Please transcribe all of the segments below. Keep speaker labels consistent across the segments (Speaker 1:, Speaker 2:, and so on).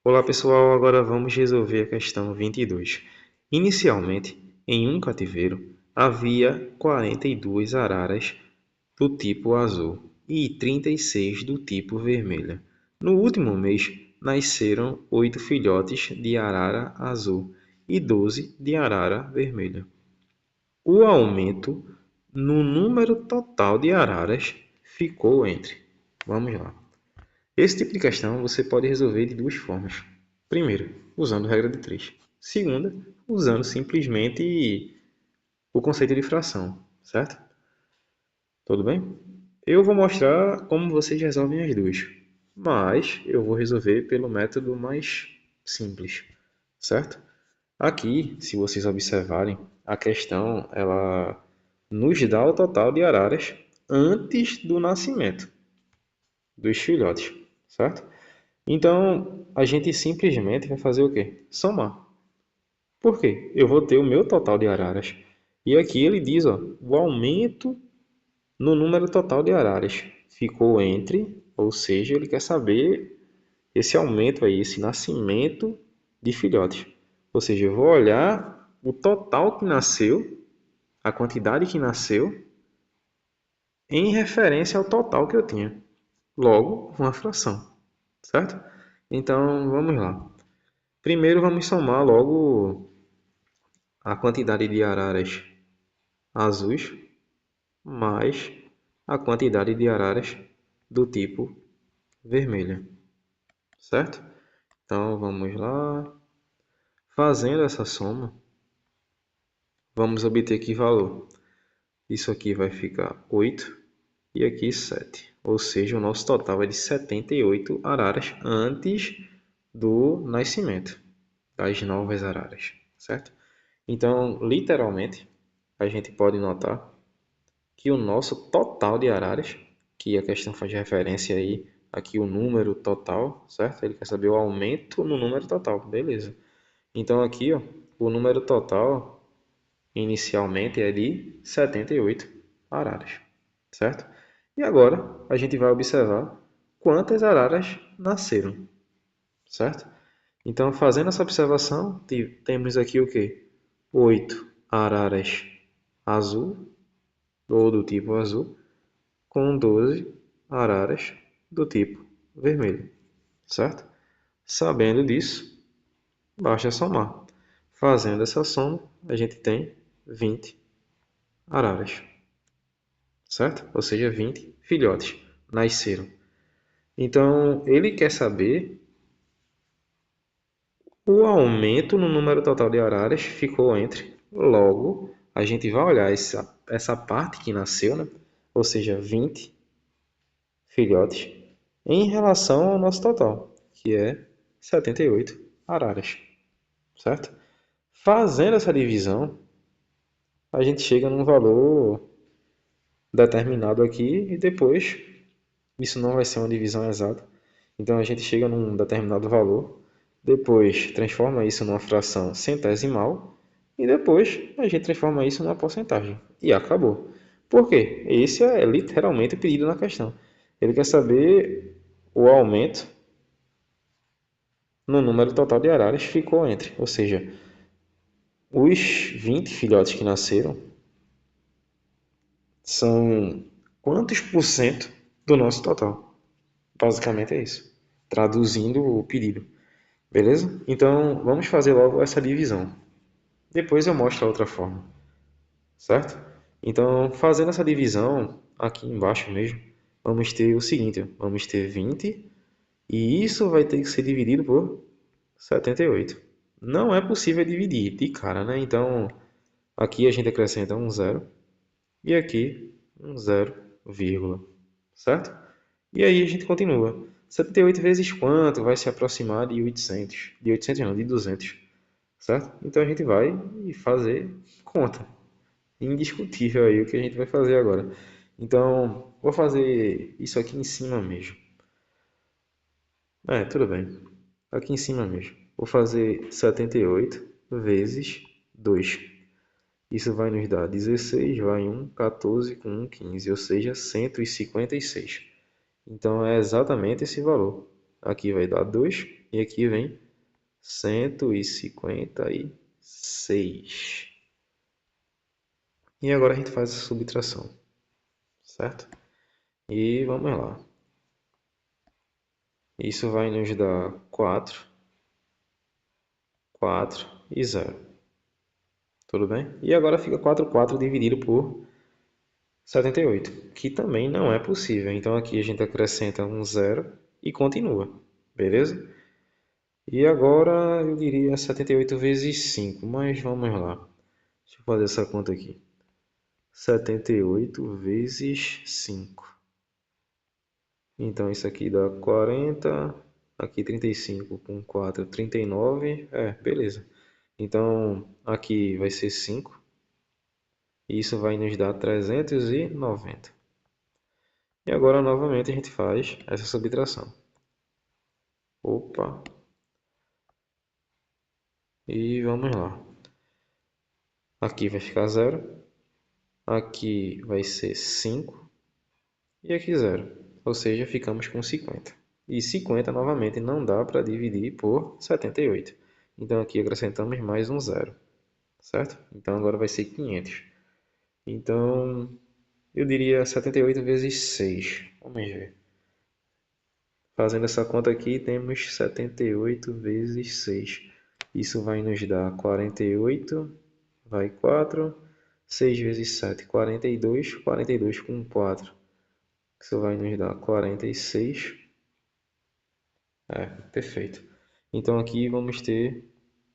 Speaker 1: Olá pessoal, agora vamos resolver a questão 22. Inicialmente, em um cativeiro, havia 42 araras do tipo azul e 36 do tipo vermelha. No último mês, nasceram 8 filhotes de arara azul e 12 de arara vermelha. O aumento no número total de araras ficou entre. Vamos lá. Esse tipo de questão você pode resolver de duas formas. Primeiro, usando regra de 3. Segunda, usando simplesmente o conceito de fração, certo? Tudo bem? Eu vou mostrar como vocês resolvem as duas, mas eu vou resolver pelo método mais simples, certo? Aqui, se vocês observarem, a questão ela nos dá o total de araras antes do nascimento dos filhotes, certo? Então, a gente simplesmente vai fazer o quê? Somar. Por quê? Eu vou ter o meu total de araras. E aqui ele diz, ó, o aumento no número total de araras ficou entre, ou seja, ele quer saber esse aumento aí, esse nascimento de filhotes. Ou seja, eu vou olhar o total que nasceu, a quantidade que nasceu, em referência ao total que eu tinha. Logo, uma fração, certo? Então, vamos lá. Primeiro vamos somar logo a quantidade de araras azuis mais a quantidade de araras do tipo vermelha, certo? Então vamos lá. Fazendo essa soma, vamos obter que valor? Isso aqui vai ficar 8 e aqui 7. Ou seja, o nosso total é de 78 araras antes do nascimento das novas araras, certo? Então, literalmente, a gente pode notar que o nosso total de araras, que a questão faz referência aí aqui o número total, certo? Ele quer saber o aumento no número total, beleza. Então aqui, ó, o número total inicialmente é de 78 araras, certo? E agora a gente vai observar quantas araras nasceram, certo? Então, fazendo essa observação, temos aqui o que? 8 araras azul, ou do tipo azul, com 12 araras do tipo vermelho, certo? Sabendo disso, basta somar. Fazendo essa soma, a gente tem 20 araras, certo? Ou seja, 20 filhotes nasceram. Então, ele quer saber o aumento no número total de araras ficou entre. Logo, a gente vai olhar essa parte que nasceu, né? Ou seja, 20 filhotes, em relação ao nosso total, que é 78 araras, certo? Fazendo essa divisão, a gente chega num valor determinado aqui e depois, isso não vai ser uma divisão exata, então a gente chega num determinado valor, depois transforma isso numa fração centesimal e depois a gente transforma isso numa porcentagem e acabou. Por quê? Esse é literalmente o pedido na questão. Ele quer saber o aumento no número total de araras ficou entre, ou seja, os 20 filhotes que nasceram são quantos por cento do nosso total? Basicamente é isso, traduzindo o pedido, beleza? Então vamos fazer logo essa divisão. Depois eu mostro a outra forma, certo? Então fazendo essa divisão aqui embaixo mesmo, vamos ter o seguinte, vamos ter 20 e isso vai ter que ser dividido por 78. Não é possível dividir de cara, né? Então, aqui a gente acrescenta um zero e aqui um zero, vírgula, certo? E aí a gente continua. 78 vezes quanto? Vai se aproximar de 800. De 800 não, de 200, certo? Então a gente vai fazer conta. Indiscutível aí o que a gente vai fazer agora. Então, vou fazer isso aqui em cima mesmo. Tudo bem. Aqui em cima mesmo. Vou fazer 78 vezes 2. Isso vai nos dar 16, vai 1, 14 com 1, 15, ou seja, 156. Então é exatamente esse valor. Aqui vai dar 2 E aqui vem 156. E agora a gente faz a subtração, certo? E vamos lá. Isso vai nos dar 4, 4 e 0. Tudo bem? E agora fica 4 dividido por 78, que também não é possível. Então aqui a gente acrescenta um 0 e continua. Beleza? E agora eu diria 78 vezes 5, mas vamos lá. Deixa eu fazer essa conta aqui. 78 vezes 5. Então isso aqui dá 40, aqui 35 com 4, 39. Beleza. Então aqui vai ser 5. E isso vai nos dar 390. E agora novamente a gente faz essa subtração. Opa! E vamos lá. Aqui vai ficar 0. Aqui vai ser 5. E aqui 0. Ou seja, ficamos com 50. E 50 novamente não dá para dividir por 78. Então aqui acrescentamos mais um 0. Certo? Então agora vai ser 500. Então eu diria 78 vezes 6. Vamos ver. Fazendo essa conta aqui, temos 78 vezes 6. Isso vai nos dar 48, vai 4, 6 vezes 7, 42, 42 com 4. Isso vai nos dar 46. Perfeito. Então aqui vamos ter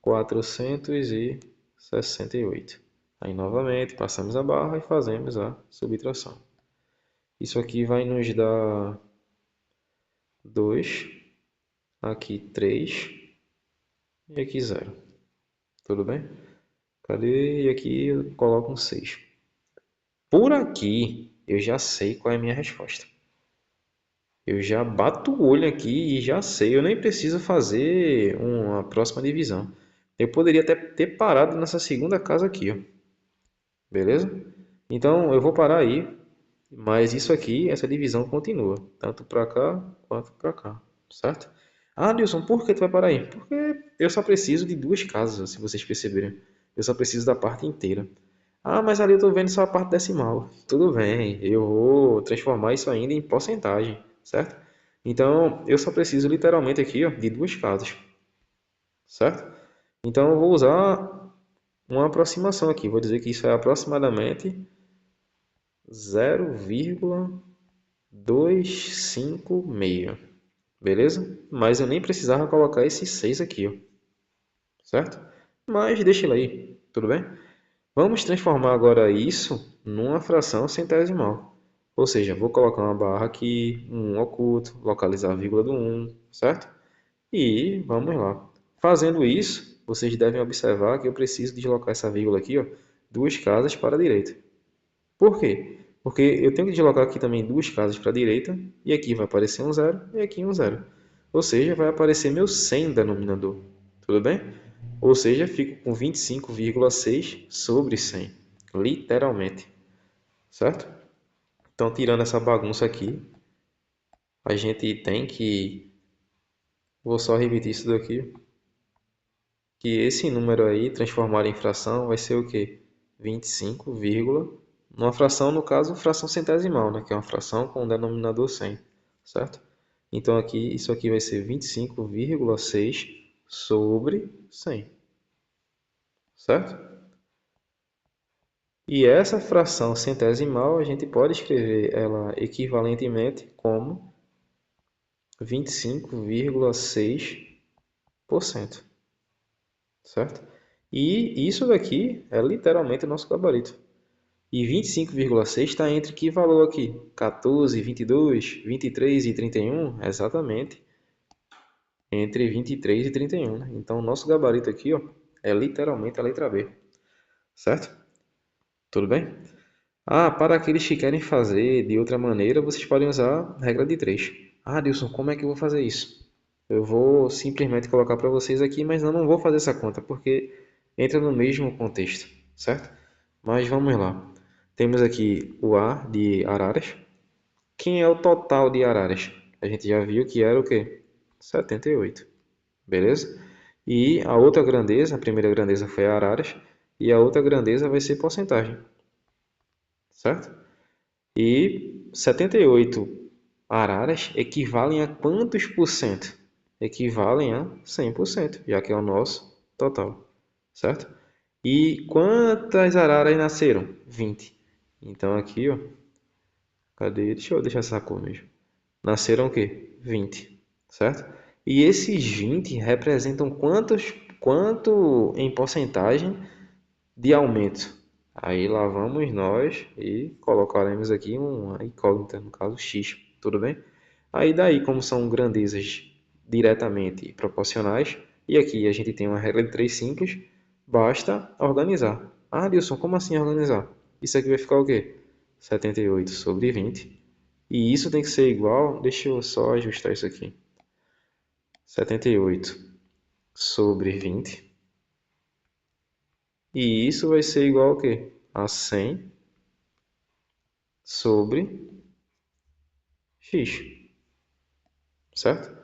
Speaker 1: 468. Aí novamente passamos a barra e fazemos a subtração. Isso aqui vai nos dar 2, aqui 3 e aqui 0. Tudo bem? Cadê? E aqui eu coloco um 6. Por aqui eu já sei qual é a minha resposta. Eu já bato o olho aqui e já sei. Eu nem preciso fazer uma próxima divisão. Eu poderia até ter parado nessa segunda casa aqui, ó. Beleza? Então eu vou parar aí. Mas isso aqui, essa divisão continua. Tanto para cá quanto para cá. Certo? Ah, Nilson, por que tu vai parar aí? Porque eu só preciso de duas casas, se vocês perceberem. Eu só preciso da parte inteira. Ah, mas ali eu estou vendo só a parte decimal. Tudo bem, eu vou transformar isso ainda em porcentagem, certo? Então, eu só preciso literalmente aqui, ó, de duas casas, certo? Então, eu vou usar uma aproximação aqui. Vou dizer que isso é aproximadamente 0,256, beleza? Mas eu nem precisava colocar esse 6 aqui, ó, certo? Mas deixa ele aí, tudo bem? Vamos transformar agora isso numa fração centesimal. Ou seja, vou colocar uma barra aqui, um oculto, localizar a vírgula do 1, certo? E vamos lá. Fazendo isso, vocês devem observar que eu preciso deslocar essa vírgula aqui, ó, duas casas para a direita. Por quê? Porque eu tenho que deslocar aqui também duas casas para a direita, e aqui vai aparecer um 0 e aqui um 0. Ou seja, vai aparecer meu 100 denominador. Tudo bem? Ou seja, fico com 25,6 sobre 100. Literalmente. Certo? Então, tirando essa bagunça aqui, a gente tem que... Vou só repetir isso daqui. Que esse número aí, transformado em fração, vai ser o quê? 25, numa fração, no caso, fração centesimal, né? Que é uma fração com o denominador 100. Certo? Então, aqui, isso aqui vai ser 25,6 sobre 100. Certo? E essa fração centesimal a gente pode escrever ela equivalentemente como 25,6%, certo? E isso daqui é literalmente o nosso gabarito. E 25,6 está entre que valor aqui? 14, 22, 23 e 31? Exatamente, entre 23 e 31, né? Então, o nosso gabarito aqui, ó, é literalmente a letra B, certo? Tudo bem? Ah, para aqueles que querem fazer de outra maneira, vocês podem usar a regra de 3. Ah, Dilson, como é que eu vou fazer isso? Eu vou simplesmente colocar para vocês aqui, mas eu não vou fazer essa conta, porque entra no mesmo contexto, certo? Mas vamos lá. Temos aqui o A de Araras. Quem é o total de Araras? A gente já viu que era o quê? 78. beleza? E a outra grandeza, a primeira grandeza foi araras, e a outra grandeza vai ser porcentagem, certo? E 78 araras equivalem a quantos por cento? Equivalem a 100%, já que é o nosso total, certo? E quantas araras nasceram? 20. Então aqui, ó, cadê? Deixa eu deixar essa cor mesmo. Nasceram o quê? 20, certo? E esses 20 representam quanto em porcentagem de aumento? Aí lá vamos nós e colocaremos aqui uma incógnita, no caso x, tudo bem? Aí daí, como são grandezas diretamente proporcionais, e aqui a gente tem uma regra de 3 simples, basta organizar. Ah, Adilson, como assim organizar? Isso aqui vai ficar o quê? 78 sobre 20. E isso tem que ser igual, deixa eu só ajustar isso aqui. 78 sobre 20. E isso vai ser igual a quê? A 100 sobre x, certo?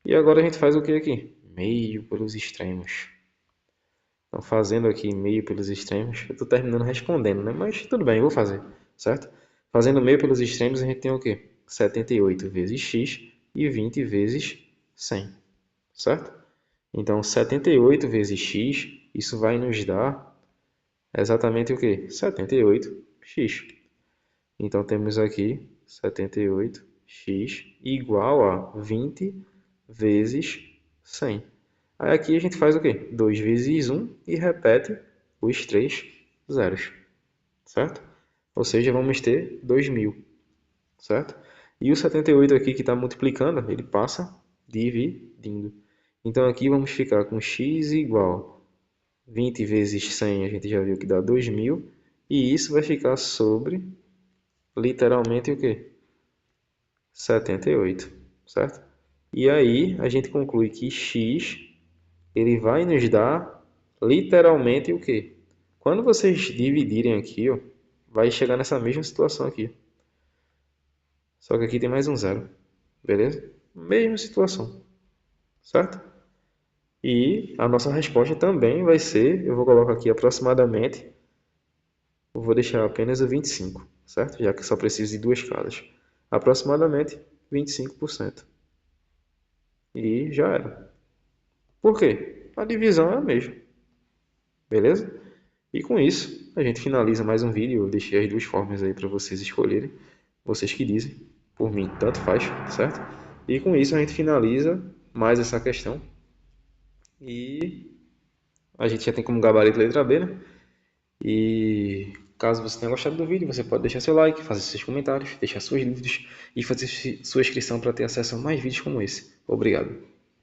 Speaker 1: E agora a gente faz o que aqui? Meio pelos extremos. Então, fazendo aqui meio pelos extremos, eu estou terminando respondendo, né? Mas tudo bem, eu vou fazer, certo? Fazendo meio pelos extremos, a gente tem o quê? 78 vezes x e 20 vezes 100, certo? Então, 78 vezes x, isso vai nos dar exatamente o quê? 78x. Então, temos aqui 78x igual a 20 vezes 100. Aí aqui a gente faz o quê? 2 vezes 1 e repete os 3 zeros, certo? Ou seja, vamos ter 2000, certo? E o 78 aqui que está multiplicando, ele passa dividindo. Então aqui vamos ficar com x igual 20 vezes 100, a gente já viu que dá 2000. E isso vai ficar sobre, literalmente, o quê? 78, certo? E aí a gente conclui que x ele vai nos dar literalmente o quê? Quando vocês dividirem aqui, ó, vai chegar nessa mesma situação aqui. Só que aqui tem mais um zero, beleza? Mesma situação, certo? E a nossa resposta também vai ser, eu vou colocar aqui aproximadamente, eu vou deixar apenas o 25, certo? Já que só preciso de duas casas. Aproximadamente 25%. E já era. Por quê? A divisão é a mesma, beleza? E com isso, a gente finaliza mais um vídeo. Eu deixei as duas formas aí para vocês escolherem. Vocês que dizem. Por mim, tanto faz, certo? E com isso a gente finaliza mais essa questão. E a gente já tem como gabarito letra B, né? E caso você tenha gostado do vídeo, você pode deixar seu like, fazer seus comentários, deixar suas dúvidas e fazer sua inscrição para ter acesso a mais vídeos como esse. Obrigado.